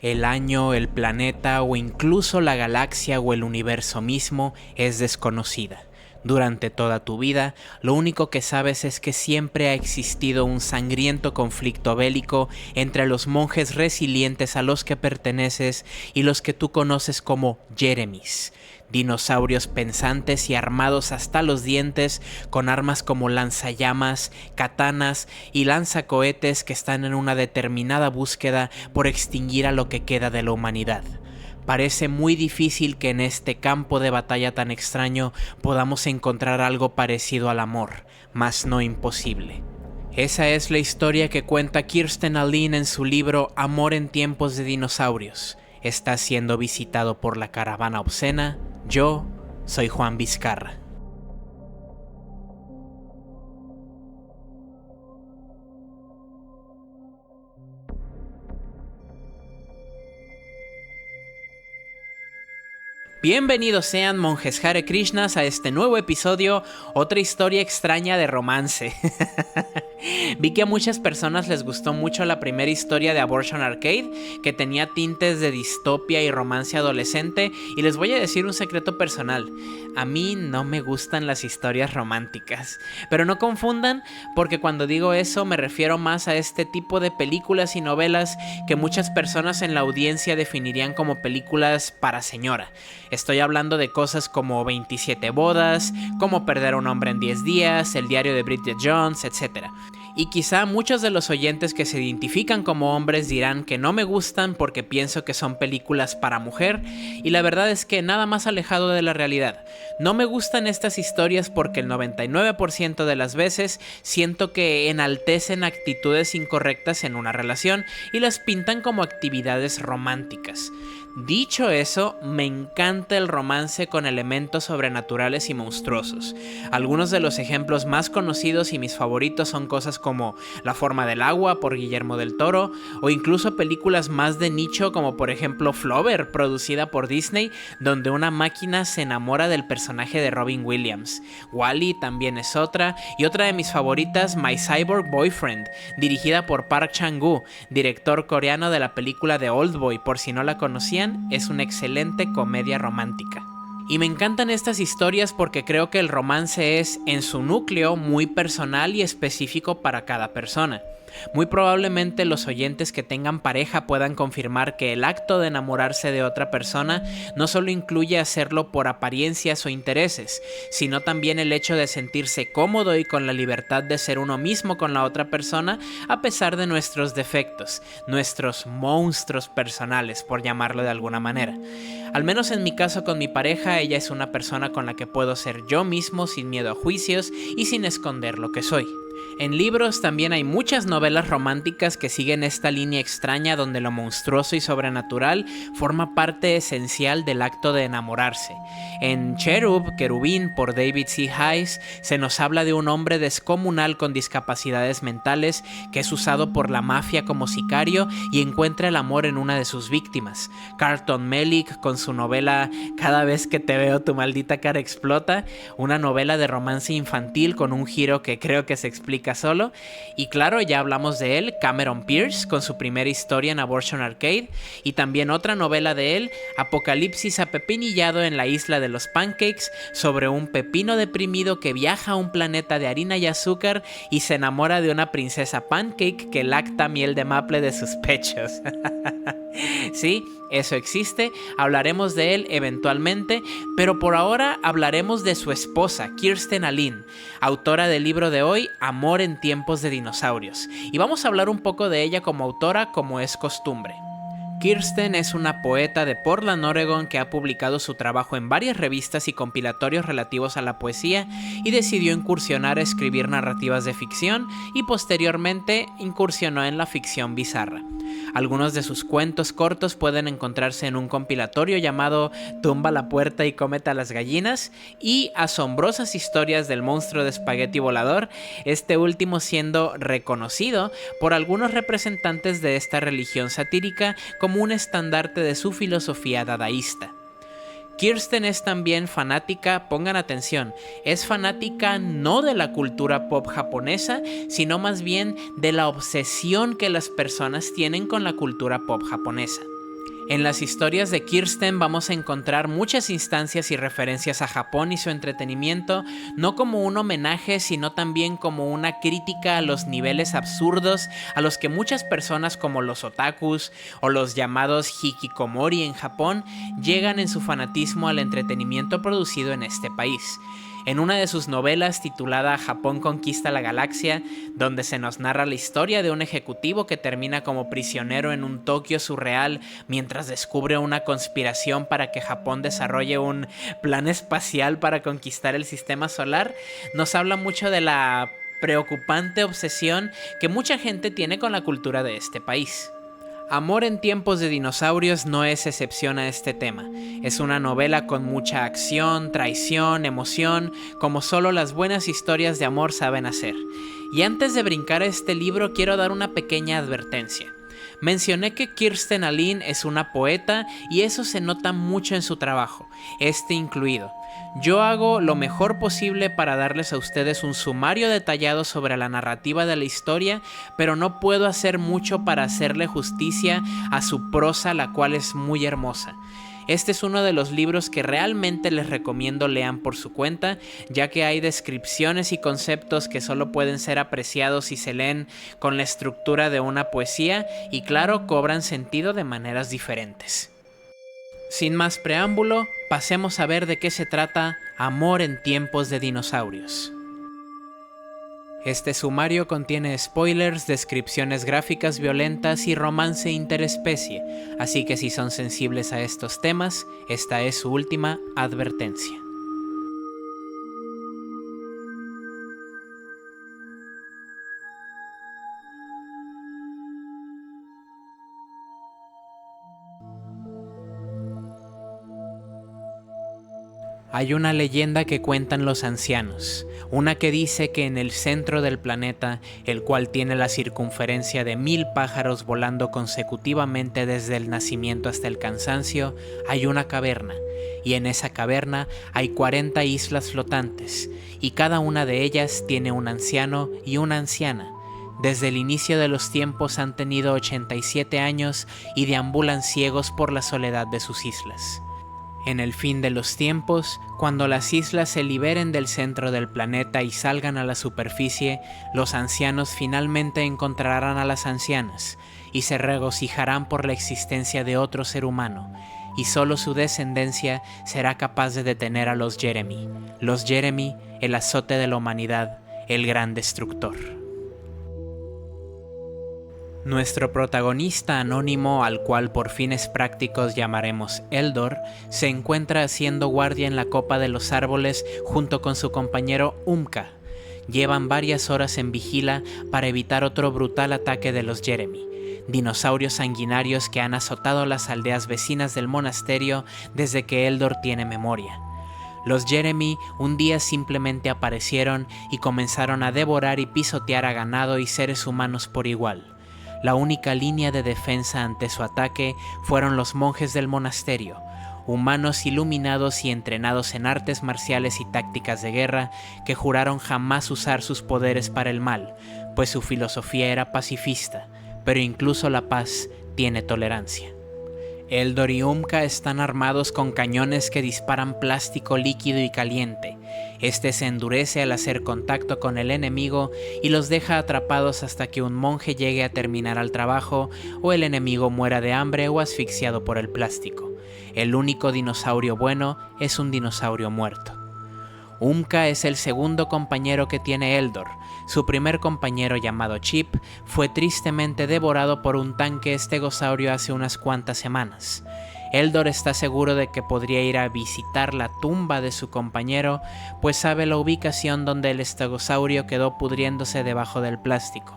El año, el planeta o incluso la galaxia o el universo mismo es desconocida. Durante toda tu vida, lo único que sabes es que siempre ha existido un sangriento conflicto bélico entre los monjes resilientes a los que perteneces y los que tú conoces como Jeremies, dinosaurios pensantes y armados hasta los dientes con armas como lanzallamas, katanas y lanzacohetes que están en una determinada búsqueda por extinguir a lo que queda de la humanidad. Parece muy difícil que en este campo de batalla tan extraño podamos encontrar algo parecido al amor, mas no imposible. Esa es la historia que cuenta Kirsten Allin en su libro Amor en tiempos de dinosaurios. Está siendo visitado por la caravana obscena. Yo soy Juan Vizcarra. Bienvenidos sean monjes Hare Krishnas a este nuevo episodio, otra historia extraña de romance. Vi que a muchas personas les gustó mucho la primera historia de Abortion Arcade, que tenía tintes de distopia y romance adolescente, y les voy a decir un secreto personal. A mí no me gustan las historias románticas, pero no confundan, porque cuando digo eso me refiero más a este tipo de películas y novelas que muchas personas en la audiencia definirían como películas para señora. Estoy hablando de cosas como 27 bodas, Cómo perder a un hombre en 10 días, El diario de Bridget Jones, etc. Y quizá muchos de los oyentes que se identifican como hombres dirán que no me gustan porque pienso que son películas para mujer, y la verdad es que nada más alejado de la realidad. No me gustan estas historias porque el 99% de las veces siento que enaltecen actitudes incorrectas en una relación y las pintan como actividades románticas. Dicho eso, me encanta el romance con elementos sobrenaturales y monstruosos. Algunos de los ejemplos más conocidos y mis favoritos son cosas como La forma del agua por Guillermo del Toro, o incluso películas más de nicho como por ejemplo Flower, producida por Disney, donde una máquina se enamora del personaje de Robin Williams. Wall-E también es otra, y otra de mis favoritas, My Cyborg Boyfriend, dirigida por Park Chan-wook, director coreano de la película de Oldboy. Por si no la conocían, es una excelente comedia romántica. Y me encantan estas historias porque creo que el romance es, en su núcleo, muy personal y específico para cada persona. Muy probablemente los oyentes que tengan pareja puedan confirmar que el acto de enamorarse de otra persona no solo incluye hacerlo por apariencias o intereses, sino también el hecho de sentirse cómodo y con la libertad de ser uno mismo con la otra persona a pesar de nuestros defectos, nuestros monstruos personales, por llamarlo de alguna manera. Al menos en mi caso con mi pareja, ella es una persona con la que puedo ser yo mismo sin miedo a juicios y sin esconder lo que soy. En libros también hay muchas novelas románticas que siguen esta línea extraña donde lo monstruoso y sobrenatural forma parte esencial del acto de enamorarse. En Cherub, Querubín por David C. Hayes, se nos habla de un hombre descomunal con discapacidades mentales que es usado por la mafia como sicario y encuentra el amor en una de sus víctimas. Carlton Melick con su novela Cada vez que te veo tu maldita cara explota, una novela de romance infantil con un giro que creo que se explica solo. Y claro, ya hablamos de él, Cameron Pierce con su primera historia en Abortion Arcade, y también otra novela de él, Apocalipsis apepinillado en la isla de los pancakes, sobre un pepino deprimido que viaja a un planeta de harina y azúcar y se enamora de una princesa pancake que lacta miel de maple de sus pechos. Sí, eso existe, hablaremos de él eventualmente, pero por ahora hablaremos de su esposa, Kirsten Allin, autora del libro de hoy, Amor en tiempos de dinosaurios, y vamos a hablar un poco de ella como autora, como es costumbre. Kirsten es una poeta de Portland, Oregon, que ha publicado su trabajo en varias revistas y compilatorios relativos a la poesía y decidió incursionar a escribir narrativas de ficción y posteriormente incursionó en la ficción bizarra. Algunos de sus cuentos cortos pueden encontrarse en un compilatorio llamado Tumba la puerta y cómete a las gallinas y Asombrosas historias del monstruo de espagueti volador, este último siendo reconocido por algunos representantes de esta religión satírica como un estandarte de su filosofía dadaísta. Kirsten es también fanática, pongan atención, es fanática no de la cultura pop japonesa, sino más bien de la obsesión que las personas tienen con la cultura pop japonesa. En las historias de Kirsten vamos a encontrar muchas instancias y referencias a Japón y su entretenimiento, no como un homenaje, sino también como una crítica a los niveles absurdos a los que muchas personas como los otakus o los llamados hikikomori en Japón llegan en su fanatismo al entretenimiento producido en este país. En una de sus novelas titulada Japón conquista la galaxia, donde se nos narra la historia de un ejecutivo que termina como prisionero en un Tokio surreal mientras descubre una conspiración para que Japón desarrolle un plan espacial para conquistar el sistema solar, nos habla mucho de la preocupante obsesión que mucha gente tiene con la cultura de este país. Amor en tiempos de dinosaurios no es excepción a este tema. Es una novela con mucha acción, traición, emoción, como solo las buenas historias de amor saben hacer. Y antes de brincar a este libro quiero dar una pequeña advertencia. Mencioné que Kirsten Allin es una poeta y eso se nota mucho en su trabajo, este incluido. Yo hago lo mejor posible para darles a ustedes un sumario detallado sobre la narrativa de la historia, pero no puedo hacer mucho para hacerle justicia a su prosa, la cual es muy hermosa. Este es uno de los libros que realmente les recomiendo lean por su cuenta, ya que hay descripciones y conceptos que solo pueden ser apreciados si se leen con la estructura de una poesía y claro, cobran sentido de maneras diferentes. Sin más preámbulo, pasemos a ver de qué se trata Amor en tiempos de dinosaurios. Este sumario contiene spoilers, descripciones gráficas violentas y romance interespecie, así que si son sensibles a estos temas, esta es su última advertencia. Hay una leyenda que cuentan los ancianos, una que dice que en el centro del planeta, el cual tiene la circunferencia de 1000 pájaros volando consecutivamente desde el nacimiento hasta el cansancio, hay una caverna, y en esa caverna hay 40 islas flotantes, y cada una de ellas tiene un anciano y una anciana. Desde el inicio de los tiempos han tenido 87 años y deambulan ciegos por la soledad de sus islas. En el fin de los tiempos, cuando las islas se liberen del centro del planeta y salgan a la superficie, los ancianos finalmente encontrarán a las ancianas y se regocijarán por la existencia de otro ser humano, y solo su descendencia será capaz de detener a los Jeremy. Los Jeremy, el azote de la humanidad, el gran destructor. Nuestro protagonista anónimo, al cual por fines prácticos llamaremos Eldor, se encuentra haciendo guardia en la copa de los árboles junto con su compañero Umka. Llevan varias horas en vigila para evitar otro brutal ataque de los Jeremy, dinosaurios sanguinarios que han azotado las aldeas vecinas del monasterio desde que Eldor tiene memoria. Los Jeremy un día simplemente aparecieron y comenzaron a devorar y pisotear a ganado y seres humanos por igual. La única línea de defensa ante su ataque fueron los monjes del monasterio, humanos iluminados y entrenados en artes marciales y tácticas de guerra que juraron jamás usar sus poderes para el mal, pues su filosofía era pacifista, pero incluso la paz tiene tolerancia. Eldor y Umka están armados con cañones que disparan plástico líquido y caliente. Este se endurece al hacer contacto con el enemigo y los deja atrapados hasta que un monje llegue a terminar el trabajo o el enemigo muera de hambre o asfixiado por el plástico. El único dinosaurio bueno es un dinosaurio muerto. Umka es el segundo compañero que tiene Eldor. Su primer compañero, llamado Chip, fue tristemente devorado por un tanque estegosaurio hace unas cuantas semanas. Eldor está seguro de que podría ir a visitar la tumba de su compañero, pues sabe la ubicación donde el estegosaurio quedó pudriéndose debajo del plástico,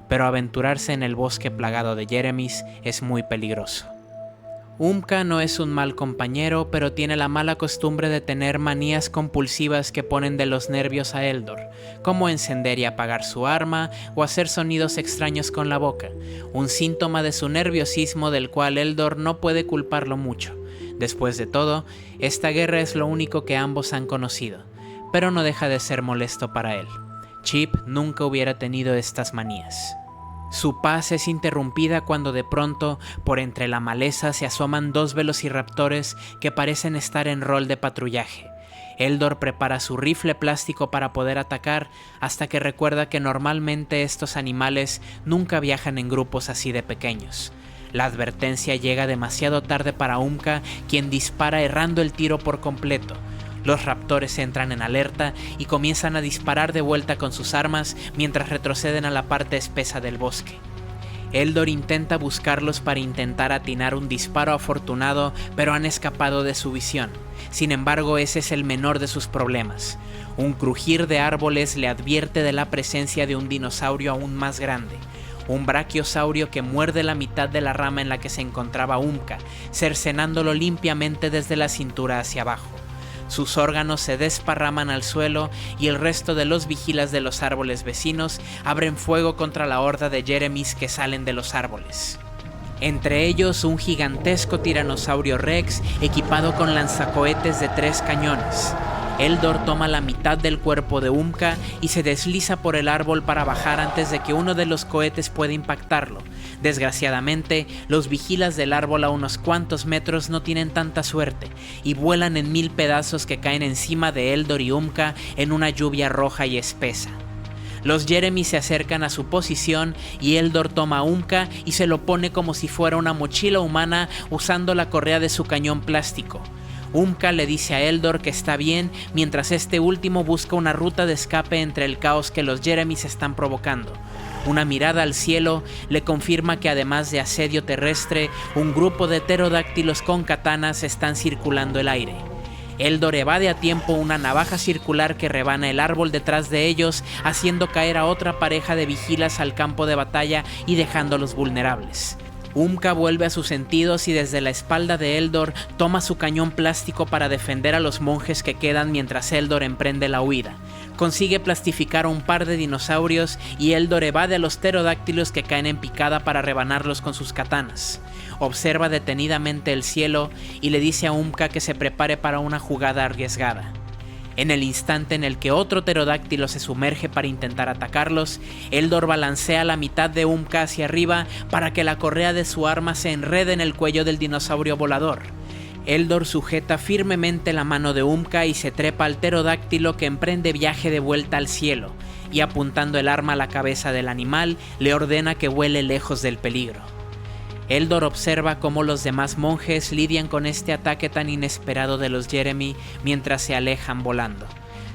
pero aventurarse en el bosque plagado de Jeremys es muy peligroso. Umka no es un mal compañero, pero tiene la mala costumbre de tener manías compulsivas que ponen de los nervios a Eldor, como encender y apagar su arma o hacer sonidos extraños con la boca, un síntoma de su nerviosismo del cual Eldor no puede culparlo mucho. Después de todo, esta guerra es lo único que ambos han conocido, pero no deja de ser molesto para él. Chip nunca hubiera tenido estas manías. Su paz es interrumpida cuando de pronto, por entre la maleza se asoman 2 velociraptores que parecen estar en rol de patrullaje. Eldor prepara su rifle plástico para poder atacar, hasta que recuerda que normalmente estos animales nunca viajan en grupos así de pequeños. La advertencia llega demasiado tarde para Umka, quien dispara errando el tiro por completo. Los raptores entran en alerta y comienzan a disparar de vuelta con sus armas mientras retroceden a la parte espesa del bosque. Eldor intenta buscarlos para intentar atinar un disparo afortunado, pero han escapado de su visión. Sin embargo, ese es el menor de sus problemas. Un crujir de árboles le advierte de la presencia de un dinosaurio aún más grande. Un brachiosaurio que muerde la mitad de la rama en la que se encontraba Umka, cercenándolo limpiamente desde la cintura hacia abajo. Sus órganos se desparraman al suelo y el resto de los vigilas de los árboles vecinos abren fuego contra la horda de Jeremys que salen de los árboles. Entre ellos un gigantesco tiranosaurio rex equipado con lanzacohetes de 3 cañones. Eldor toma la mitad del cuerpo de Umka y se desliza por el árbol para bajar antes de que uno de los cohetes pueda impactarlo. Desgraciadamente, los vigilas del árbol a unos cuantos metros no tienen tanta suerte y vuelan en 1000 pedazos que caen encima de Eldor y Umka en una lluvia roja y espesa. Los Jeremy se acercan a su posición y Eldor toma a Umka y se lo pone como si fuera una mochila humana usando la correa de su cañón plástico. Umka le dice a Eldor que está bien, mientras este último busca una ruta de escape entre el caos que los Jeremys están provocando. Una mirada al cielo le confirma que además de asedio terrestre, un grupo de pterodáctilos con katanas están circulando el aire. Eldor evade a tiempo una navaja circular que rebana el árbol detrás de ellos, haciendo caer a otra pareja de vigilas al campo de batalla y dejándolos vulnerables. Umka vuelve a sus sentidos y desde la espalda de Eldor toma su cañón plástico para defender a los monjes que quedan mientras Eldor emprende la huida. Consigue plastificar a un par de dinosaurios y Eldor evade a los pterodáctilos que caen en picada para rebanarlos con sus katanas. Observa detenidamente el cielo y le dice a Umka que se prepare para una jugada arriesgada. En el instante en el que otro pterodáctilo se sumerge para intentar atacarlos, Eldor balancea la mitad de Umka hacia arriba para que la correa de su arma se enrede en el cuello del dinosaurio volador. Eldor sujeta firmemente la mano de Umka y se trepa al pterodáctilo que emprende viaje de vuelta al cielo, y apuntando el arma a la cabeza del animal, le ordena que vuele lejos del peligro. Eldor observa cómo los demás monjes lidian con este ataque tan inesperado de los Jeremy mientras se alejan volando.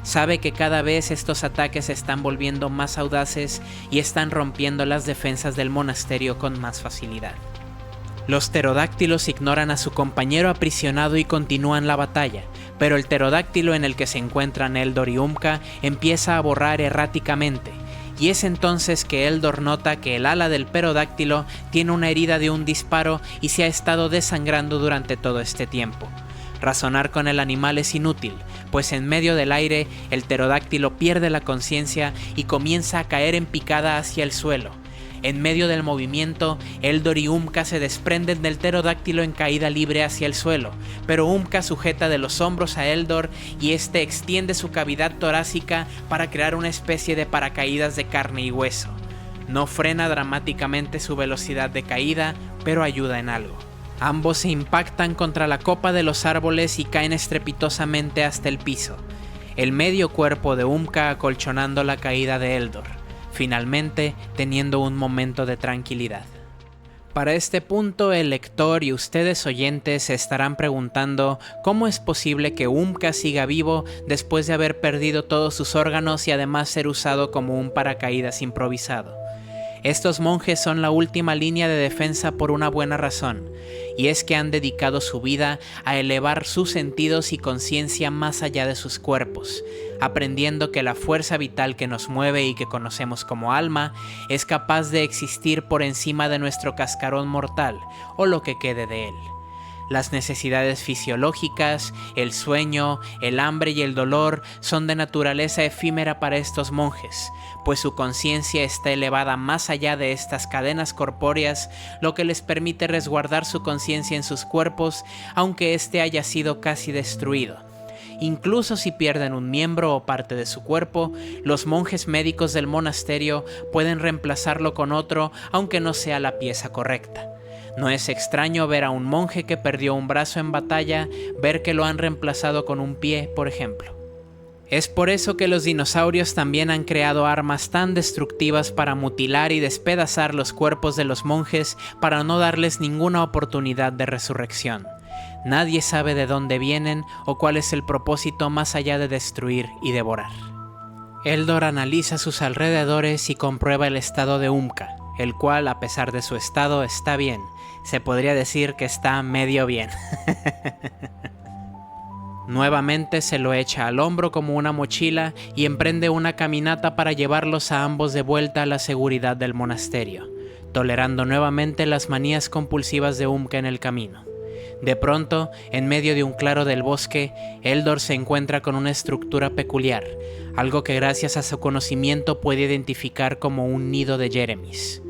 Sabe que cada vez estos ataques se están volviendo más audaces y están rompiendo las defensas del monasterio con más facilidad. Los pterodáctilos ignoran a su compañero aprisionado y continúan la batalla, pero el pterodáctilo en el que se encuentran Eldor y Umka empieza a borrar erráticamente. Y es entonces que Eldor nota que el ala del pterodáctilo tiene una herida de un disparo y se ha estado desangrando durante todo este tiempo. Razonar con el animal es inútil, pues en medio del aire el pterodáctilo pierde la conciencia y comienza a caer en picada hacia el suelo. En medio del movimiento, Eldor y Umka se desprenden del pterodáctilo en caída libre hacia el suelo, pero Umka sujeta de los hombros a Eldor y este extiende su cavidad torácica para crear una especie de paracaídas de carne y hueso. No frena dramáticamente su velocidad de caída, pero ayuda en algo. Ambos se impactan contra la copa de los árboles y caen estrepitosamente hasta el piso, el medio cuerpo de Umka acolchonando la caída de Eldor, finalmente teniendo un momento de tranquilidad. Para este punto, el lector y ustedes oyentes se estarán preguntando cómo es posible que Umka siga vivo después de haber perdido todos sus órganos y además ser usado como un paracaídas improvisado. Estos monjes son la última línea de defensa por una buena razón, y es que han dedicado su vida a elevar sus sentidos y conciencia más allá de sus cuerpos, aprendiendo que la fuerza vital que nos mueve y que conocemos como alma es capaz de existir por encima de nuestro cascarón mortal o lo que quede de él. Las necesidades fisiológicas, el sueño, el hambre y el dolor son de naturaleza efímera para estos monjes, pues su conciencia está elevada más allá de estas cadenas corpóreas, lo que les permite resguardar su conciencia en sus cuerpos, aunque éste haya sido casi destruido. incluso si pierden un miembro o parte de su cuerpo, los monjes médicos del monasterio pueden reemplazarlo con otro aunque no sea la pieza correcta. No es extraño ver a un monje que perdió un brazo en batalla, ver que lo han reemplazado con un pie, por ejemplo. Es por eso que los dinosaurios también han creado armas tan destructivas para mutilar y despedazar los cuerpos de los monjes para no darles ninguna oportunidad de resurrección. Nadie sabe de dónde vienen o cuál es el propósito más allá de destruir y devorar. Eldor analiza sus alrededores y comprueba el estado de Umka, el cual, a pesar de su estado, está bien. Se podría decir que está medio bien. Nuevamente se lo echa al hombro como una mochila y emprende una caminata para llevarlos a ambos de vuelta a la seguridad del monasterio, tolerando nuevamente las manías compulsivas de Umka en el camino. De pronto, en medio de un claro del bosque, Eldor se encuentra con una estructura peculiar, algo que gracias a su conocimiento puede identificar como un nido de Jeremis.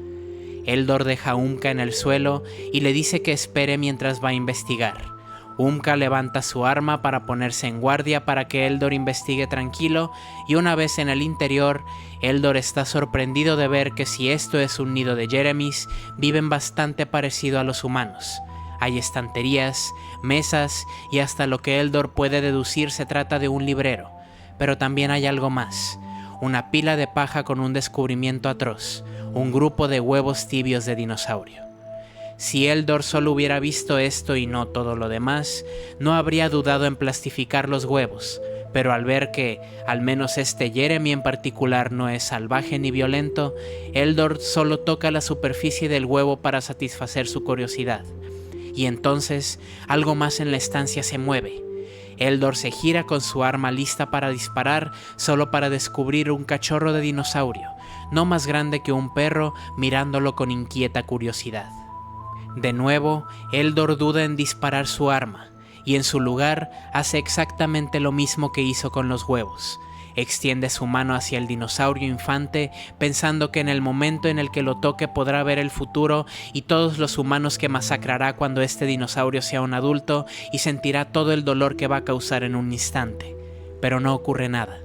Eldor deja a Umka en el suelo y le dice que espere mientras va a investigar. Umka levanta su arma para ponerse en guardia para que Eldor investigue tranquilo, y una vez en el interior, Eldor está sorprendido de ver que si esto es un nido de Jeremis, viven bastante parecido a los humanos. Hay estanterías, mesas y hasta lo que Eldor puede deducir se trata de un librero. Pero también hay algo más, una pila de paja con un descubrimiento atroz, un grupo de huevos tibios de dinosaurio. Si Eldor solo hubiera visto esto y no todo lo demás, no habría dudado en plastificar los huevos, pero al ver que, al menos este Jeremy en particular no es salvaje ni violento, Eldor solo toca la superficie del huevo para satisfacer su curiosidad. Y entonces, algo más en la estancia se mueve. Eldor se gira con su arma lista para disparar, solo para descubrir un cachorro de dinosaurio, no más grande que un perro, mirándolo con inquieta curiosidad. De nuevo, Eldor duda en disparar su arma, y en su lugar hace exactamente lo mismo que hizo con los huevos. Extiende su mano hacia el dinosaurio infante, pensando que en el momento en el que lo toque podrá ver el futuro y todos los humanos que masacrará cuando este dinosaurio sea un adulto, y sentirá todo el dolor que va a causar en un instante. Pero no ocurre nada.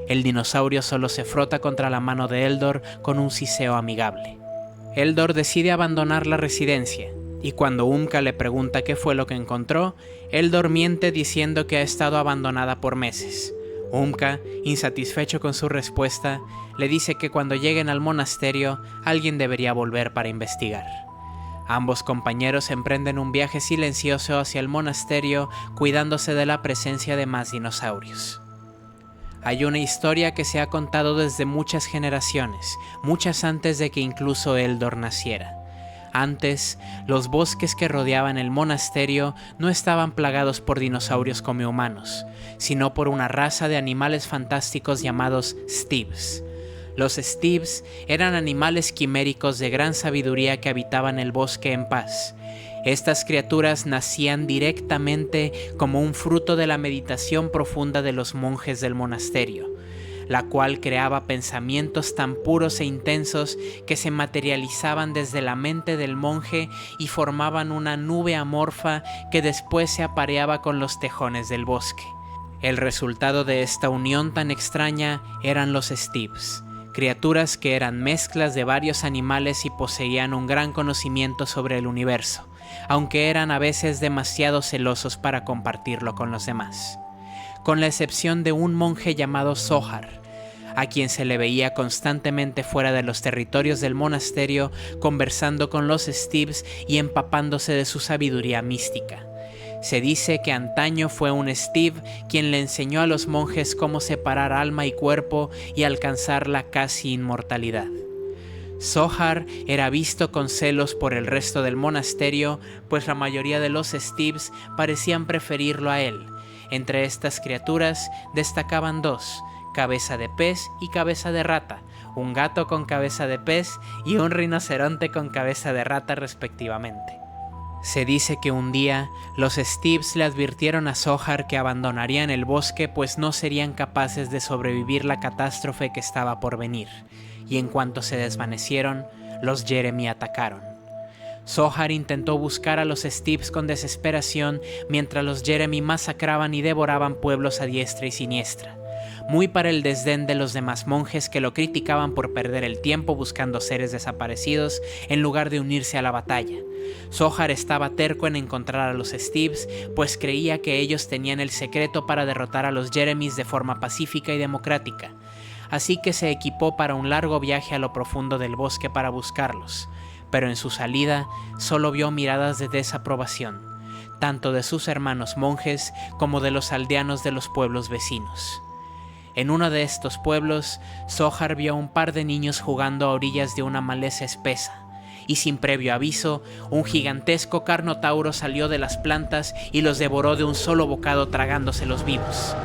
El dinosaurio solo se frota contra la mano de Eldor con un siseo amigable. Eldor decide abandonar la residencia, y cuando Umka le pregunta qué fue lo que encontró, Eldor miente diciendo que ha estado abandonada por meses. Umka, insatisfecho con su respuesta, le dice que cuando lleguen al monasterio, alguien debería volver para investigar. Ambos compañeros emprenden un viaje silencioso hacia el monasterio, cuidándose de la presencia de más dinosaurios. Hay una historia que se ha contado desde muchas generaciones, muchas antes de que incluso Eldor naciera. Antes, los bosques que rodeaban el monasterio no estaban plagados por dinosaurios como humanos, sino por una raza de animales fantásticos llamados Steves. Los Steves eran animales quiméricos de gran sabiduría que habitaban el bosque en paz. Estas criaturas nacían directamente como un fruto de la meditación profunda de los monjes del monasterio, la cual creaba pensamientos tan puros e intensos que se materializaban desde la mente del monje y formaban una nube amorfa que después se apareaba con los tejones del bosque. El resultado de esta unión tan extraña eran los Steves, criaturas que eran mezclas de varios animales y poseían un gran conocimiento sobre el universo, aunque eran a veces demasiado celosos para compartirlo con los demás. Con la excepción de un monje llamado Zohar, a quien se le veía constantemente fuera de los territorios del monasterio conversando con los Steves y empapándose de su sabiduría mística. Se dice que antaño fue un Steve quien le enseñó a los monjes cómo separar alma y cuerpo y alcanzar la casi inmortalidad. Zohar era visto con celos por el resto del monasterio, pues la mayoría de los Steves parecían preferirlo a él. Entre estas criaturas destacaban dos: cabeza de pez y cabeza de rata, un gato con cabeza de pez y un rinoceronte con cabeza de rata respectivamente. Se dice que un día los Steves le advirtieron a Zohar que abandonarían el bosque pues no serían capaces de sobrevivir la catástrofe que estaba por venir, y en cuanto se desvanecieron, los Jeremy atacaron. Zohar intentó buscar a los Steves con desesperación mientras los Jeremy masacraban y devoraban pueblos a diestra y siniestra, muy para el desdén de los demás monjes que lo criticaban por perder el tiempo buscando seres desaparecidos en lugar de unirse a la batalla. Zohar estaba terco en encontrar a los Steves, pues creía que ellos tenían el secreto para derrotar a los Jeremys de forma pacífica y democrática, así que se equipó para un largo viaje a lo profundo del bosque para buscarlos, pero en su salida solo vio miradas de desaprobación, tanto de sus hermanos monjes como de los aldeanos de los pueblos vecinos. En uno de estos pueblos, Zohar vio a un par de niños jugando a orillas de una maleza espesa, y sin previo aviso, un gigantesco carnotauro salió de las plantas y los devoró de un solo bocado tragándoselos vivos.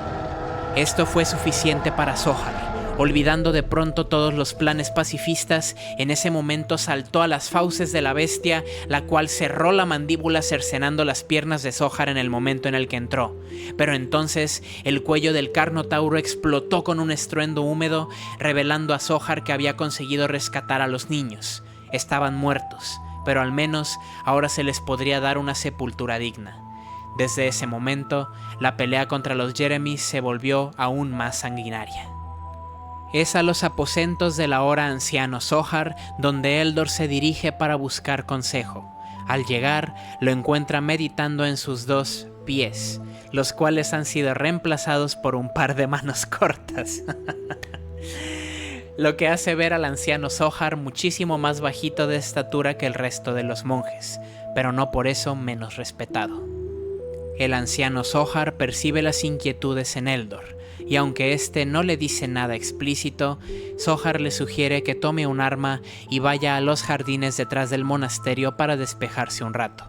Esto fue suficiente para Zohar. Olvidando de pronto todos los planes pacifistas, en ese momento saltó a las fauces de la bestia, la cual cerró la mandíbula cercenando las piernas de Zohar en el momento en el que entró. Pero entonces el cuello del carnotauro explotó con un estruendo húmedo, revelando a Zohar que había conseguido rescatar a los niños. Estaban muertos, pero al menos ahora se les podría dar una sepultura digna. Desde ese momento, la pelea contra los Jeremys se volvió aún más sanguinaria. Es a los aposentos del ahora anciano Zohar donde Eldor se dirige para buscar consejo. Al llegar, lo encuentra meditando en sus 2 pies, los cuales han sido reemplazados por un par de manos cortas. Lo que hace ver al anciano Zohar muchísimo más bajito de estatura que el resto de los monjes, pero no por eso menos respetado. El anciano Zohar percibe las inquietudes en Eldor, y aunque este no le dice nada explícito, Zohar le sugiere que tome un arma y vaya a los jardines detrás del monasterio para despejarse un rato.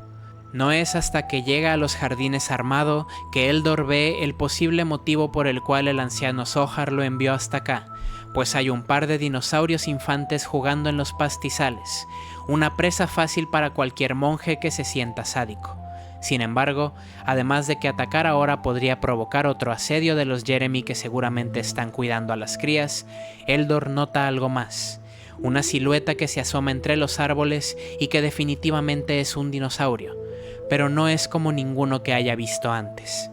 No es hasta que llega a los jardines armado que Eldor ve el posible motivo por el cual el anciano Zohar lo envió hasta acá, pues hay un par de dinosaurios infantes jugando en los pastizales, una presa fácil para cualquier monje que se sienta sádico. Sin embargo, además de que atacar ahora podría provocar otro asedio de los Jeremy que seguramente están cuidando a las crías, Eldor nota algo más, una silueta que se asoma entre los árboles y que definitivamente es un dinosaurio, pero no es como ninguno que haya visto antes.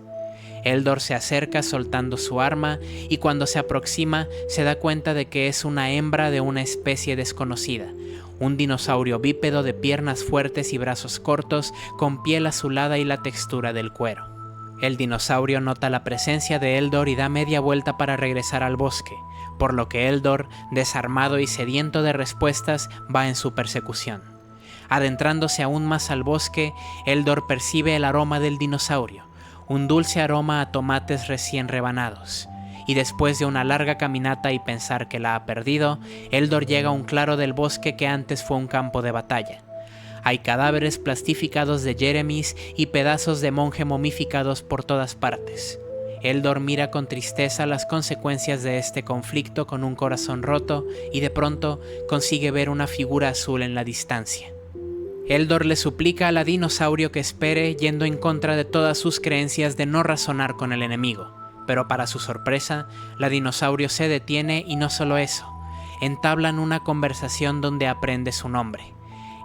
Eldor se acerca soltando su arma y cuando se aproxima se da cuenta de que es una hembra de una especie desconocida, un dinosaurio bípedo de piernas fuertes y brazos cortos con piel azulada y la textura del cuero. El dinosaurio nota la presencia de Eldor y da media vuelta para regresar al bosque, por lo que Eldor, desarmado y sediento de respuestas, va en su persecución. Adentrándose aún más al bosque, Eldor percibe el aroma del dinosaurio, un dulce aroma a tomates recién rebanados. Y después de una larga caminata y pensar que la ha perdido, Eldor llega a un claro del bosque que antes fue un campo de batalla. Hay cadáveres plastificados de Jeremys y pedazos de monje momificados por todas partes. Eldor mira con tristeza las consecuencias de este conflicto con un corazón roto y de pronto consigue ver una figura azul en la distancia. Eldor le suplica al dinosaurio que espere, yendo en contra de todas sus creencias de no razonar con el enemigo. Pero para su sorpresa, la dinosaurio se detiene y no solo eso, entablan una conversación donde aprende su nombre.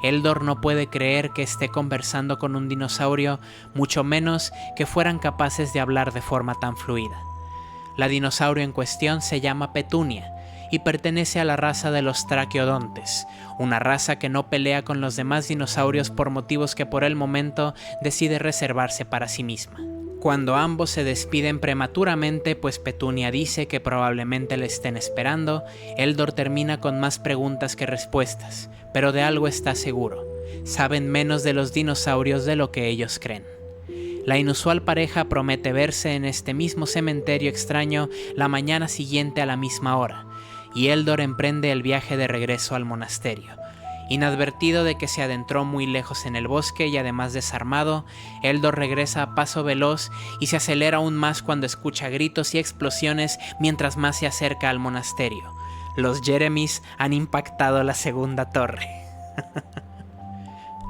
Eldor no puede creer que esté conversando con un dinosaurio, mucho menos que fueran capaces de hablar de forma tan fluida. La dinosaurio en cuestión se llama Petunia y pertenece a la raza de los traqueodontes, una raza que no pelea con los demás dinosaurios por motivos que por el momento decide reservarse para sí misma. Cuando ambos se despiden prematuramente, pues Petunia dice que probablemente le estén esperando, Eldor termina con más preguntas que respuestas, pero de algo está seguro: saben menos de los dinosaurios de lo que ellos creen. La inusual pareja promete verse en este mismo cementerio extraño la mañana siguiente a la misma hora, y Eldor emprende el viaje de regreso al monasterio. Inadvertido de que se adentró muy lejos en el bosque y además desarmado, Eldor regresa a paso veloz y se acelera aún más cuando escucha gritos y explosiones mientras más se acerca al monasterio. Los Jeremys han impactado la segunda torre.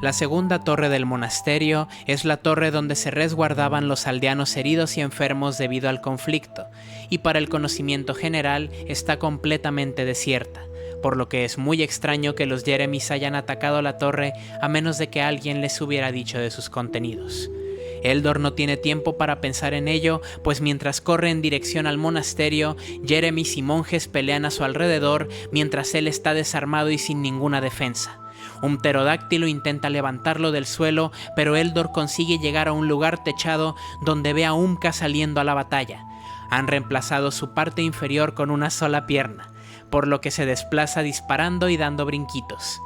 La segunda torre del monasterio es la torre donde se resguardaban los aldeanos heridos y enfermos debido al conflicto, y para el conocimiento general está completamente desierta, por lo que es muy extraño que los Jeremys hayan atacado la torre a menos de que alguien les hubiera dicho de sus contenidos. Eldor no tiene tiempo para pensar en ello, pues mientras corre en dirección al monasterio, Jeremys y monjes pelean a su alrededor mientras él está desarmado y sin ninguna defensa. Un pterodáctilo intenta levantarlo del suelo, pero Eldor consigue llegar a un lugar techado donde ve a Umka saliendo a la batalla. Han reemplazado su parte inferior con una sola pierna, por lo que se desplaza disparando y dando brinquitos.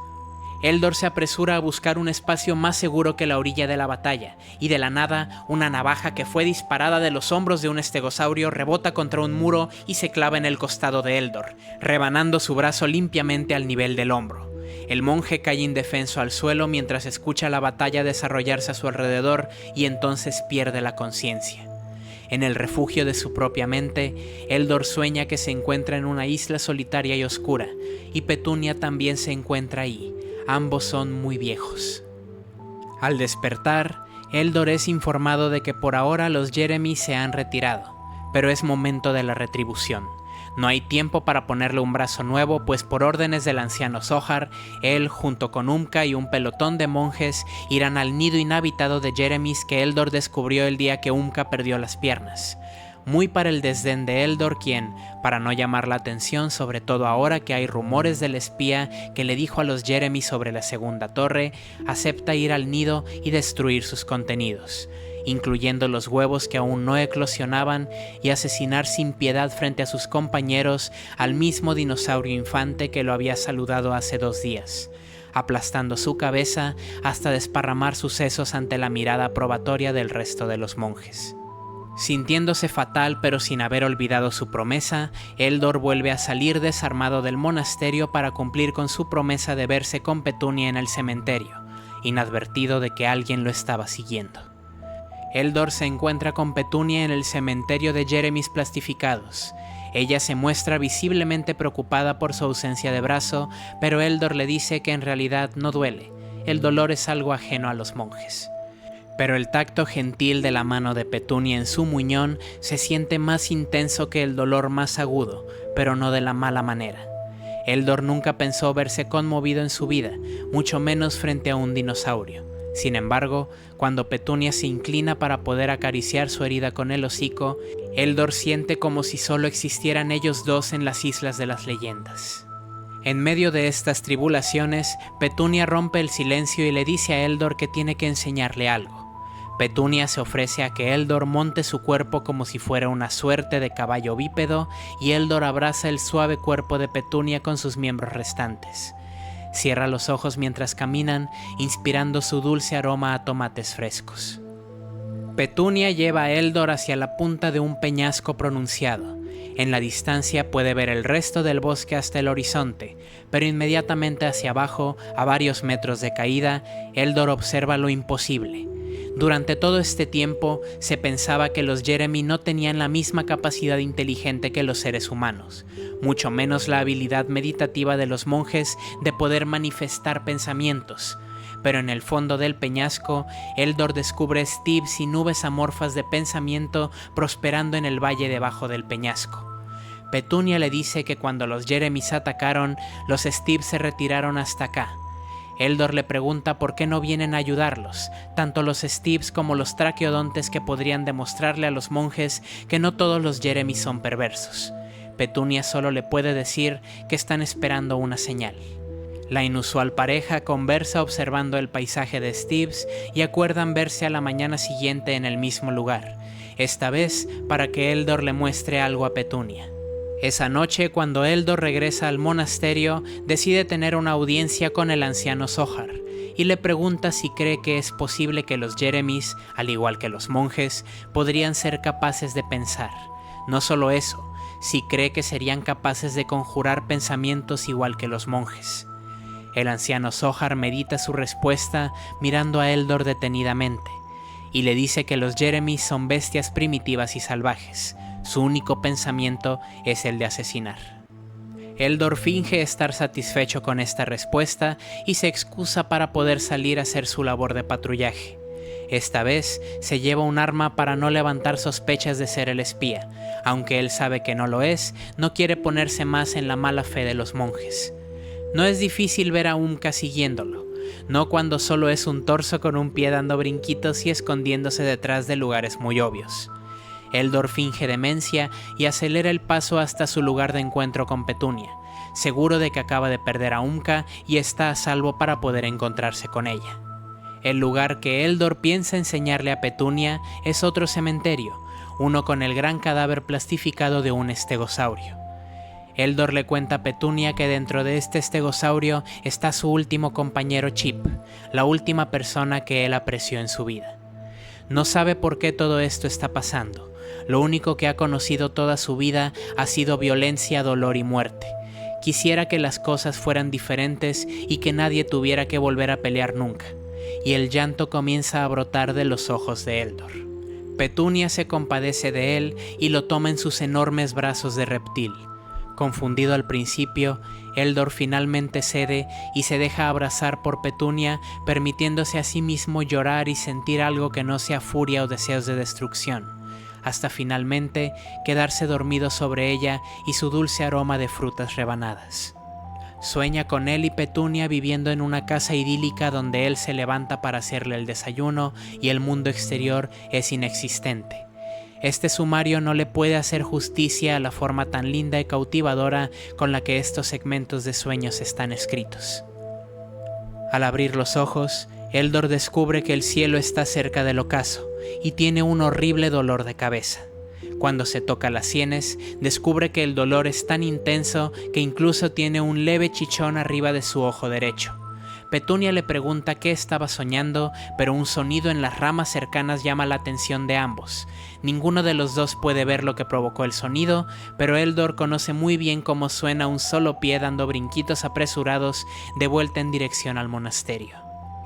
Eldor se apresura a buscar un espacio más seguro que la orilla de la batalla, y de la nada, una navaja que fue disparada de los hombros de un estegosaurio rebota contra un muro y se clava en el costado de Eldor, rebanando su brazo limpiamente al nivel del hombro. El monje cae indefenso al suelo mientras escucha la batalla desarrollarse a su alrededor y entonces pierde la conciencia. En el refugio de su propia mente, Eldor sueña que se encuentra en una isla solitaria y oscura, y Petunia también se encuentra ahí. Ambos son muy viejos. Al despertar, Eldor es informado de que por ahora los Jeremys se han retirado, pero es momento de la retribución. No hay tiempo para ponerle un brazo nuevo, pues por órdenes del anciano Zohar, él, junto con Umka y un pelotón de monjes, irán al nido inhabitado de Jeremys que Eldor descubrió el día que Umka perdió las piernas. Muy para el desdén de Eldor, quien, para no llamar la atención, sobre todo ahora que hay rumores del espía que le dijo a los Jeremys sobre la segunda torre, acepta ir al nido y destruir sus contenidos, incluyendo los huevos que aún no eclosionaban, y asesinar sin piedad frente a sus compañeros al mismo dinosaurio infante que lo había saludado hace 2 días, aplastando su cabeza hasta desparramar sus sesos ante la mirada probatoria del resto de los monjes. Sintiéndose fatal pero sin haber olvidado su promesa, Eldor vuelve a salir desarmado del monasterio para cumplir con su promesa de verse con Petunia en el cementerio, inadvertido de que alguien lo estaba siguiendo. Eldor se encuentra con Petunia en el cementerio de Jeremys plastificados. Ella se muestra visiblemente preocupada por su ausencia de brazo, pero Eldor le dice que en realidad no duele, el dolor es algo ajeno a los monjes. Pero el tacto gentil de la mano de Petunia en su muñón se siente más intenso que el dolor más agudo, pero no de la mala manera. Eldor nunca pensó verse conmovido en su vida, mucho menos frente a un dinosaurio. Sin embargo, cuando Petunia se inclina para poder acariciar su herida con el hocico, Eldor siente como si solo existieran ellos dos en las Islas de las Leyendas. En medio de estas tribulaciones, Petunia rompe el silencio y le dice a Eldor que tiene que enseñarle algo. Petunia se ofrece a que Eldor monte su cuerpo como si fuera una suerte de caballo bípedo, y Eldor abraza el suave cuerpo de Petunia con sus miembros restantes. Cierra los ojos mientras caminan, inspirando su dulce aroma a tomates frescos. Petunia lleva a Eldor hacia la punta de un peñasco pronunciado. En la distancia puede ver el resto del bosque hasta el horizonte, pero inmediatamente hacia abajo, a varios metros de caída, Eldor observa lo imposible. Durante todo este tiempo se pensaba que los Jeremy no tenían la misma capacidad inteligente que los seres humanos, mucho menos la habilidad meditativa de los monjes de poder manifestar pensamientos. Pero en el fondo del peñasco, Eldor descubre stibs y nubes amorfas de pensamiento prosperando en el valle debajo del peñasco. Petunia le dice que cuando los Jeremys atacaron, los stibs se retiraron hasta acá. Eldor le pregunta por qué no vienen a ayudarlos, tanto los stibs como los traqueodontes, que podrían demostrarle a los monjes que no todos los Jeremys son perversos. Petunia solo le puede decir que están esperando una señal. La inusual pareja conversa observando el paisaje de stibs y acuerdan verse a la mañana siguiente en el mismo lugar, esta vez para que Eldor le muestre algo a Petunia. Esa noche, cuando Eldor regresa al monasterio, decide tener una audiencia con el anciano Zohar y le pregunta si cree que es posible que los Jeremys, al igual que los monjes, podrían ser capaces de pensar. No solo eso, si cree que serían capaces de conjurar pensamientos igual que los monjes. El anciano Zohar medita su respuesta mirando a Eldor detenidamente y le dice que los Jeremys son bestias primitivas y salvajes. Su único pensamiento es el de asesinar. Eldor finge estar satisfecho con esta respuesta y se excusa para poder salir a hacer su labor de patrullaje. Esta vez se lleva un arma para no levantar sospechas de ser el espía. Aunque él sabe que no lo es, no quiere ponerse más en la mala fe de los monjes. No es difícil ver a Umka siguiéndolo, no cuando solo es un torso con un pie dando brinquitos y escondiéndose detrás de lugares muy obvios. Eldor finge demencia y acelera el paso hasta su lugar de encuentro con Petunia, seguro de que acaba de perder a Umka y está a salvo para poder encontrarse con ella. El lugar que Eldor piensa enseñarle a Petunia es otro cementerio, uno con el gran cadáver plastificado de un estegosaurio. Eldor le cuenta a Petunia que dentro de este estegosaurio está su último compañero Chip, la última persona que él apreció en su vida. No sabe por qué todo esto está pasando. Lo único que ha conocido toda su vida ha sido violencia, dolor y muerte. Quisiera que las cosas fueran diferentes y que nadie tuviera que volver a pelear nunca. Y el llanto comienza a brotar de los ojos de Eldor. Petunia se compadece de él y lo toma en sus enormes brazos de reptil. Confundido al principio, Eldor finalmente cede y se deja abrazar por Petunia, permitiéndose a sí mismo llorar y sentir algo que no sea furia o deseos de destrucción, hasta finalmente quedarse dormido sobre ella y su dulce aroma de frutas rebanadas. Sueña con él y Petunia viviendo en una casa idílica donde él se levanta para hacerle el desayuno y el mundo exterior es inexistente. Este sumario no le puede hacer justicia a la forma tan linda y cautivadora con la que estos segmentos de sueños están escritos. Al abrir los ojos, Eldor descubre que el cielo está cerca del ocaso y tiene un horrible dolor de cabeza. Cuando se toca las sienes, descubre que el dolor es tan intenso que incluso tiene un leve chichón arriba de su ojo derecho. Petunia le pregunta qué estaba soñando, pero un sonido en las ramas cercanas llama la atención de ambos. Ninguno de los dos puede ver lo que provocó el sonido, pero Eldor conoce muy bien cómo suena un solo pie dando brinquitos apresurados de vuelta en dirección al monasterio.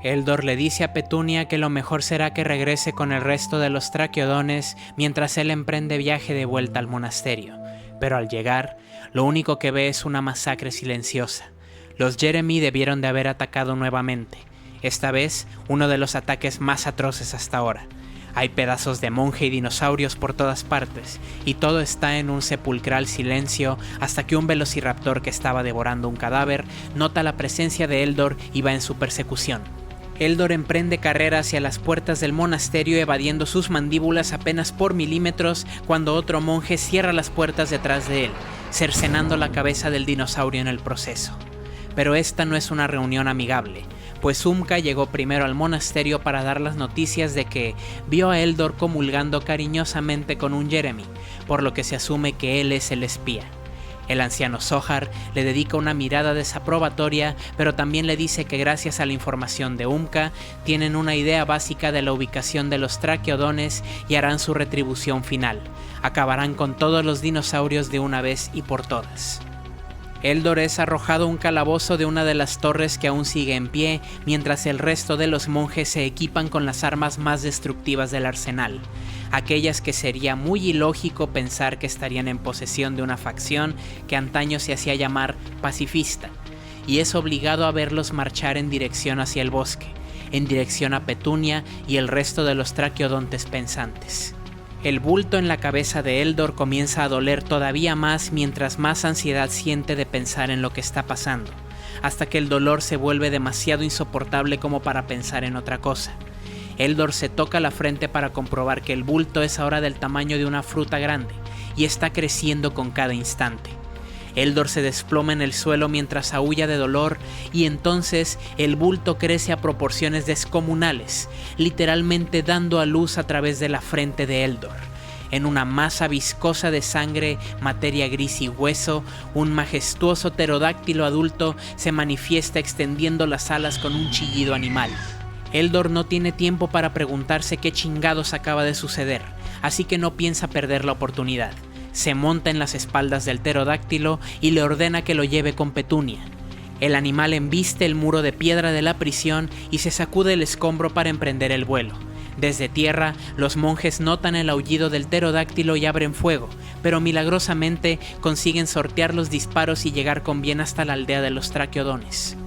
Eldor le dice a Petunia que lo mejor será que regrese con el resto de los traqueodones mientras él emprende viaje de vuelta al monasterio, pero al llegar, lo único que ve es una masacre silenciosa. Los Jeremy debieron de haber atacado nuevamente, esta vez uno de los ataques más atroces hasta ahora. Hay pedazos de monje y dinosaurios por todas partes, y todo está en un sepulcral silencio hasta que un velociraptor que estaba devorando un cadáver nota la presencia de Eldor y va en su persecución. Eldor emprende carrera hacia las puertas del monasterio evadiendo sus mandíbulas apenas por milímetros cuando otro monje cierra las puertas detrás de él, cercenando la cabeza del dinosaurio en el proceso. Pero esta no es una reunión amigable, pues Umka llegó primero al monasterio para dar las noticias de que vio a Eldor comulgando cariñosamente con un Jeremy, por lo que se asume que él es el espía. El anciano Zohar le dedica una mirada desaprobatoria, pero también le dice que gracias a la información de Umka, tienen una idea básica de la ubicación de los traqueodones y harán su retribución final. Acabarán con todos los dinosaurios de una vez y por todas. Eldor es arrojado a un calabozo de una de las torres que aún sigue en pie, mientras el resto de los monjes se equipan con las armas más destructivas del arsenal, aquellas que sería muy ilógico pensar que estarían en posesión de una facción que antaño se hacía llamar pacifista, y es obligado a verlos marchar en dirección hacia el bosque, en dirección a Petunia y el resto de los traqueodontes pensantes. El bulto en la cabeza de Eldor comienza a doler todavía más mientras más ansiedad siente de pensar en lo que está pasando, hasta que el dolor se vuelve demasiado insoportable como para pensar en otra cosa. Eldor se toca la frente para comprobar que el bulto es ahora del tamaño de una fruta grande y está creciendo con cada instante. Eldor se desploma en el suelo mientras aúlla de dolor y entonces el bulto crece a proporciones descomunales, literalmente dando a luz a través de la frente de Eldor. En una masa viscosa de sangre, materia gris y hueso, un majestuoso pterodáctilo adulto se manifiesta extendiendo las alas con un chillido animal. Eldor no tiene tiempo para preguntarse qué chingados acaba de suceder, así que no piensa perder la oportunidad. Se monta en las espaldas del pterodáctilo y le ordena que lo lleve con Petunia. El animal embiste el muro de piedra de la prisión y se sacude el escombro para emprender el vuelo. Desde tierra, los monjes notan el aullido del pterodáctilo y abren fuego, pero milagrosamente consiguen sortear los disparos y llegar con bien hasta la aldea de los traqueodones.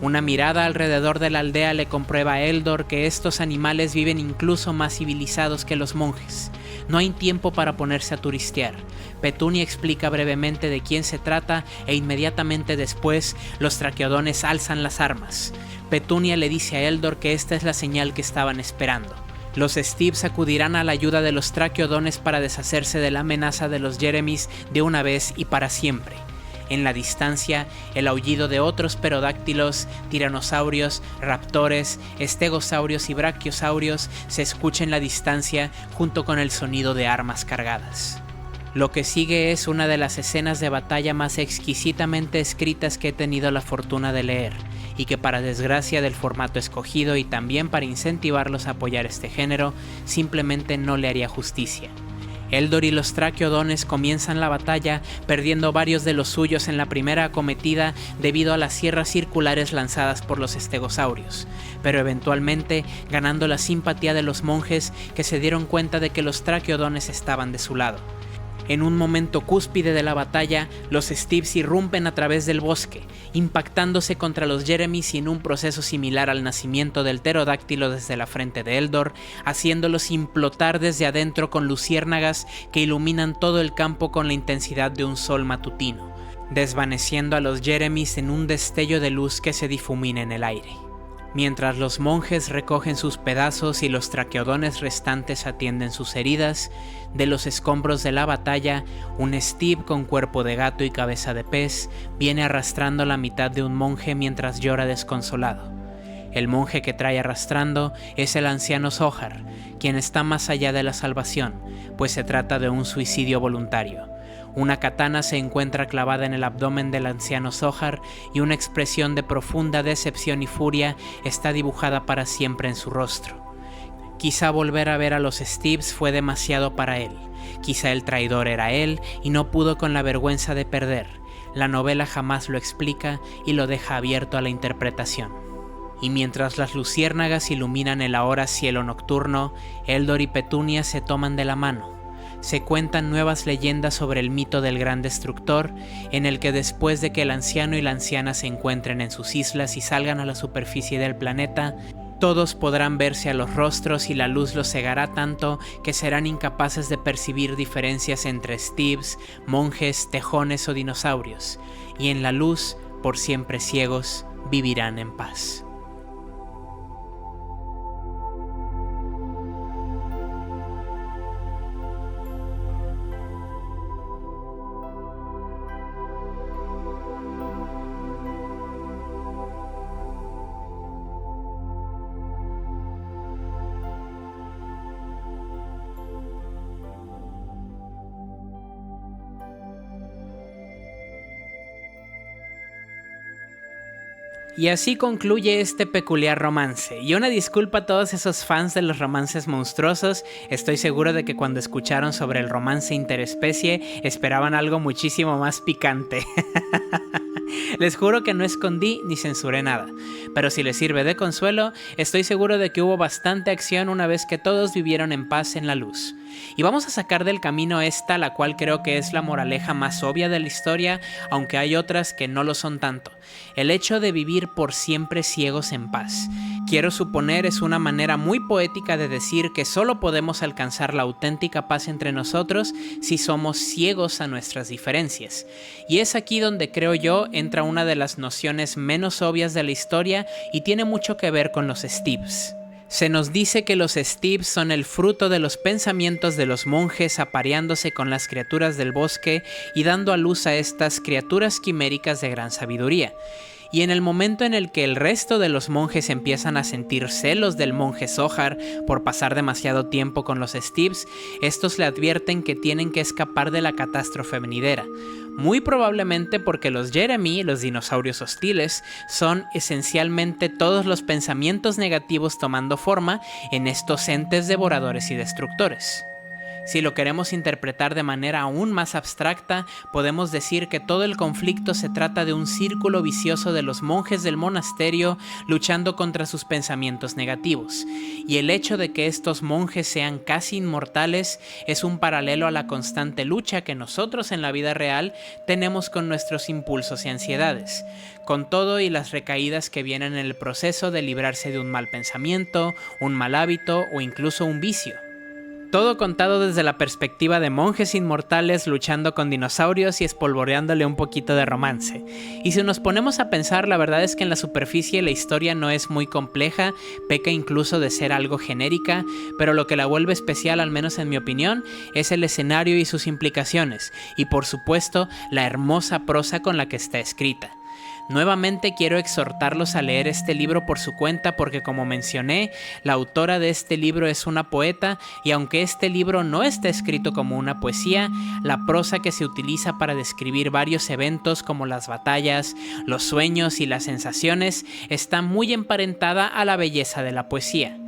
Una mirada alrededor de la aldea le comprueba a Eldor que estos animales viven incluso más civilizados que los monjes. No hay tiempo para ponerse a turistear. Petunia explica brevemente de quién se trata e inmediatamente después los traqueodones alzan las armas. Petunia le dice a Eldor que esta es la señal que estaban esperando. Los Steves acudirán a la ayuda de los traqueodones para deshacerse de la amenaza de los Jeremys de una vez y para siempre. En la distancia, el aullido de otros pterodáctilos, tiranosaurios, raptores, estegosaurios y brachiosaurios se escucha en la distancia junto con el sonido de armas cargadas. Lo que sigue es una de las escenas de batalla más exquisitamente escritas que he tenido la fortuna de leer, y que para desgracia del formato escogido y también para incentivarlos a apoyar este género, simplemente no le haría justicia. Eldor y los traqueodones comienzan la batalla perdiendo varios de los suyos en la primera acometida debido a las sierras circulares lanzadas por los estegosaurios, pero eventualmente ganando la simpatía de los monjes que se dieron cuenta de que los traqueodones estaban de su lado. En un momento cúspide de la batalla, los Steves irrumpen a través del bosque, impactándose contra los Jeremys y en un proceso similar al nacimiento del pterodáctilo desde la frente de Eldor, haciéndolos implotar desde adentro con luciérnagas que iluminan todo el campo con la intensidad de un sol matutino, desvaneciendo a los Jeremys en un destello de luz que se difumina en el aire. Mientras los monjes recogen sus pedazos y los traqueodones restantes atienden sus heridas, de los escombros de la batalla, un Steve con cuerpo de gato y cabeza de pez viene arrastrando la mitad de un monje mientras llora desconsolado. El monje que trae arrastrando es el anciano Zohar, quien está más allá de la salvación, pues se trata de un suicidio voluntario. Una katana se encuentra clavada en el abdomen del anciano Zohar y una expresión de profunda decepción y furia está dibujada para siempre en su rostro. Quizá volver a ver a los Steves fue demasiado para él. Quizá el traidor era él y no pudo con la vergüenza de perder. La novela jamás lo explica y lo deja abierto a la interpretación. Y mientras las luciérnagas iluminan el ahora cielo nocturno, Eldor y Petunia se toman de la mano. Se cuentan nuevas leyendas sobre el mito del gran destructor, en el que después de que el anciano y la anciana se encuentren en sus islas y salgan a la superficie del planeta, todos podrán verse a los rostros y la luz los cegará tanto que serán incapaces de percibir diferencias entre Steves, monjes, tejones o dinosaurios, y en la luz, por siempre ciegos, vivirán en paz. Y así concluye este peculiar romance, y una disculpa a todos esos fans de los romances monstruosos. Estoy seguro de que cuando escucharon sobre el romance interespecie esperaban algo muchísimo más picante. Les juro que no escondí ni censuré nada, pero si les sirve de consuelo, estoy seguro de que hubo bastante acción una vez que todos vivieron en paz en la luz. Y vamos a sacar del camino esta, la cual creo que es la moraleja más obvia de la historia, aunque hay otras que no lo son tanto. El hecho de vivir por siempre ciegos en paz. Quiero suponer es una manera muy poética de decir que solo podemos alcanzar la auténtica paz entre nosotros si somos ciegos a nuestras diferencias. Y es aquí donde creo yo entra una de las nociones menos obvias de la historia y tiene mucho que ver con los Steves. Se nos dice que los Steves son el fruto de los pensamientos de los monjes apareándose con las criaturas del bosque y dando a luz a estas criaturas quiméricas de gran sabiduría. Y en el momento en el que el resto de los monjes empiezan a sentir celos del monje Zohar por pasar demasiado tiempo con los Steves, estos le advierten que tienen que escapar de la catástrofe venidera. Muy probablemente porque los Jeremy, los dinosaurios hostiles, son esencialmente todos los pensamientos negativos tomando forma en estos entes devoradores y destructores. Si lo queremos interpretar de manera aún más abstracta, podemos decir que todo el conflicto se trata de un círculo vicioso de los monjes del monasterio luchando contra sus pensamientos negativos, y el hecho de que estos monjes sean casi inmortales es un paralelo a la constante lucha que nosotros en la vida real tenemos con nuestros impulsos y ansiedades, con todo y las recaídas que vienen en el proceso de librarse de un mal pensamiento, un mal hábito o incluso un vicio. Todo contado desde la perspectiva de monjes inmortales luchando con dinosaurios y espolvoreándole un poquito de romance. Y si nos ponemos a pensar, la verdad es que en la superficie la historia no es muy compleja, peca incluso de ser algo genérica, pero lo que la vuelve especial, al menos en mi opinión, es el escenario y sus implicaciones, y por supuesto, la hermosa prosa con la que está escrita. Nuevamente quiero exhortarlos a leer este libro por su cuenta porque, como mencioné, la autora de este libro es una poeta y aunque este libro no está escrito como una poesía, la prosa que se utiliza para describir varios eventos como las batallas, los sueños y las sensaciones está muy emparentada a la belleza de la poesía.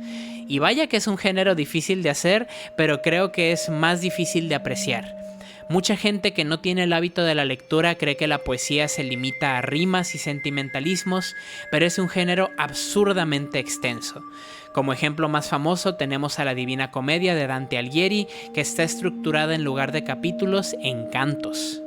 Y vaya que es un género difícil de hacer, pero creo que es más difícil de apreciar. Mucha gente que no tiene el hábito de la lectura cree que la poesía se limita a rimas y sentimentalismos, pero es un género absurdamente extenso. Como ejemplo más famoso tenemos a la Divina Comedia de Dante Alighieri, que está estructurada en lugar de capítulos en cantos.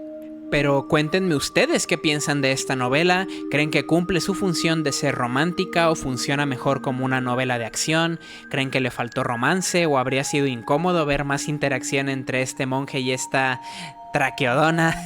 Pero cuéntenme ustedes qué piensan de esta novela. ¿Creen que cumple su función de ser romántica o funciona mejor como una novela de acción? ¿Creen que le faltó romance o habría sido incómodo ver más interacción entre este monje y esta traqueodona?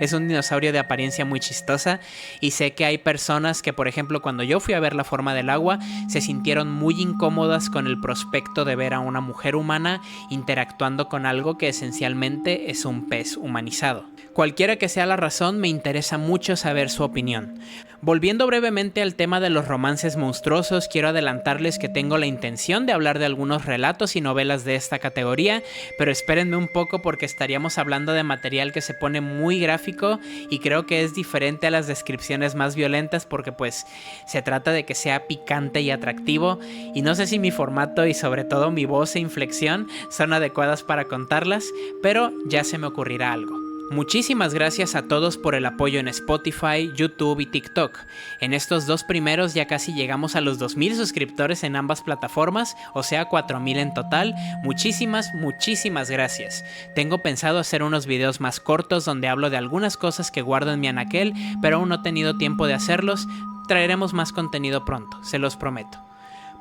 Es un dinosaurio de apariencia muy chistosa y sé que hay personas que, por ejemplo, cuando yo fui a ver La forma del agua, se sintieron muy incómodas con el prospecto de ver a una mujer humana interactuando con algo que esencialmente es un pez humanizado. Cualquiera que sea la razón, me interesa mucho saber su opinión. Volviendo brevemente al tema de los romances monstruosos, quiero adelantarles que tengo la intención de hablar de algunos relatos y novelas de esta categoría, pero espérenme un poco porque estaríamos hablando de material que se pone muy gráfico y creo que es diferente a las descripciones más violentas porque pues se trata de que sea picante y atractivo y no sé si mi formato y sobre todo mi voz e inflexión son adecuadas para contarlas, pero ya se me ocurrirá algo. Muchísimas gracias a todos por el apoyo en Spotify, YouTube y TikTok. En estos dos primeros ya casi llegamos a los 2000 suscriptores en ambas plataformas, o sea 4000 en total. Muchísimas gracias. Tengo pensado hacer unos videos más cortos donde hablo de algunas cosas que guardo en mi anaquel, pero aún no he tenido tiempo de hacerlos. Traeremos más contenido pronto, se los prometo.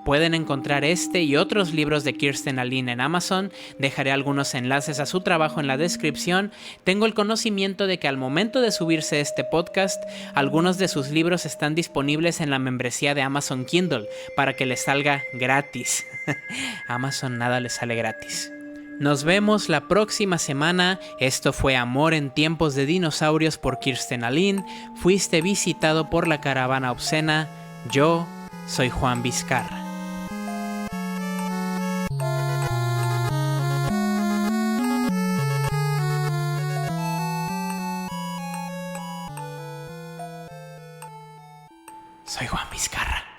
Pueden encontrar este y otros libros de Kirsten Allin en Amazon, dejaré algunos enlaces a su trabajo en la descripción. Tengo el conocimiento de que al momento de subirse este podcast, algunos de sus libros están disponibles en la membresía de Amazon Kindle para que les salga gratis. Amazon nada les sale gratis. Nos vemos la próxima semana. Esto fue Amor en tiempos de dinosaurios por Kirsten Allin. Fuiste visitado por la caravana obscena. Yo soy Juan Vizcarra. Soy Juan Vizcarra.